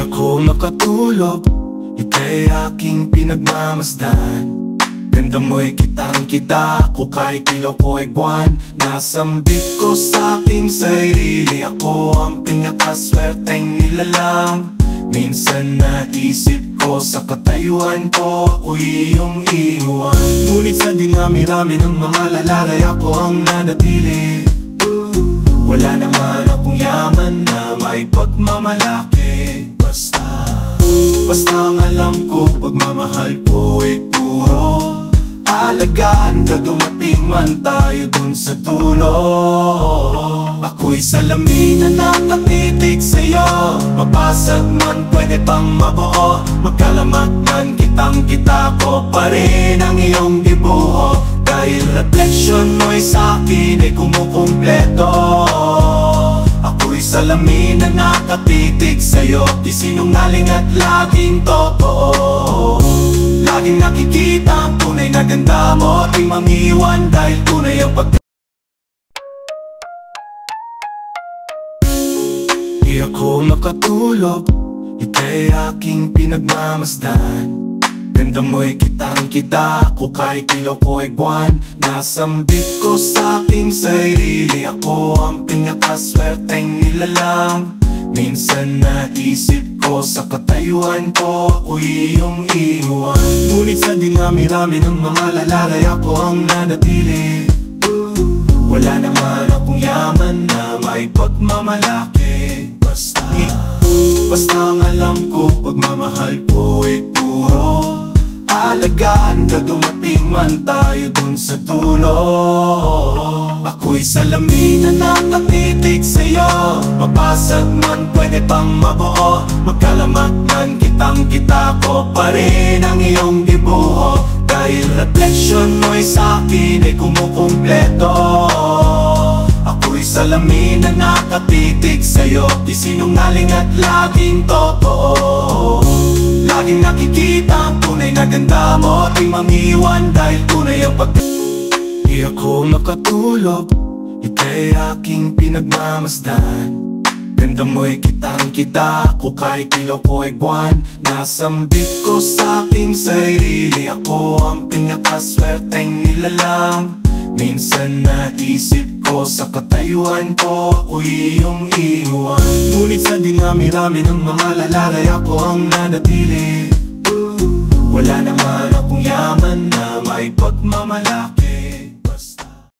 ako makatulog, ika'y aking pinagmamasdan. Ganda mo'y kitang-kita, ako kahit ilaw ko ay buwan. Nasambit ko sa aking sarili, ako ang pinakaswerteng nilalang. Minsan naisip ko sa katayuan ko, ako'y iyong iwan. Ngunit sa dinami-rami ng mga lalaki, ako ang nanatili. Wala naman akong yaman na may pagmamalaki. Basta ang alam ko, pagmamahal ko ay puro alagaan ka, dumating man tayo dun sa dulo. Ako'y salamin na nakatitig sa'yo, mapasag man pwede pang mabuo. Magkalamat man kitang-kita ko pa rin ang iyong dibuho. Dahil reflection mo'y sa'kin ay kumukumpleto. Ako'y salamin na nakatitig sa'yo, di sinungaling at laging totoo. Laging nakikita ang tunay na ganda mo, di mangiwan dahil tunay ang Di ako makatulog, ika'y aking pinagmamasdan. Ganda mo'y kitang-kita, ako kahit ilaw ko ay buwan. Nasambit ko sa aking sarili, ako ang pinakaswerteng nilalang. Minsan naisip ko sa katayuan ko, ako'y iyong iwan. Ngunit sa dinami-rami ng mga lalaki, ako ang nanatili. Wala naman akong yaman na may pagmamalaki. Basta ang alam ko, pagmamahal ko ay puro alagaan ka, dumating man tayo dun sa dulo. Ako'y salamin na nakatitig sa'yo, mapasag man pwede pang mabuo. Magkalamat man kitang-kita ko pa rin ang iyong dibuho. Dahil reflection mo'y sa'kin ay kumukumpleto. Ako'y salamin na nakatitig sa'yo, di sinungaling at laging totoo. Laging nakikita ang tunay na ganda mo, di mangiwan dahil tunay ang Di ako makatulog, ika'y aking pinagmamasdan. Ganda mo'y kitang-kita, ako kahit ilaw ko ay buwan. Nasambit ko sa aking sarili, ako ang pinakaswerteng nilalang. Minsan naisip ko sa katayuan ko, ako'y iyong iwan. Ngunit sa dinami-rami ng mga lalaki, ako ang nanatili. Wala naman akong yaman na may pagmamalaki.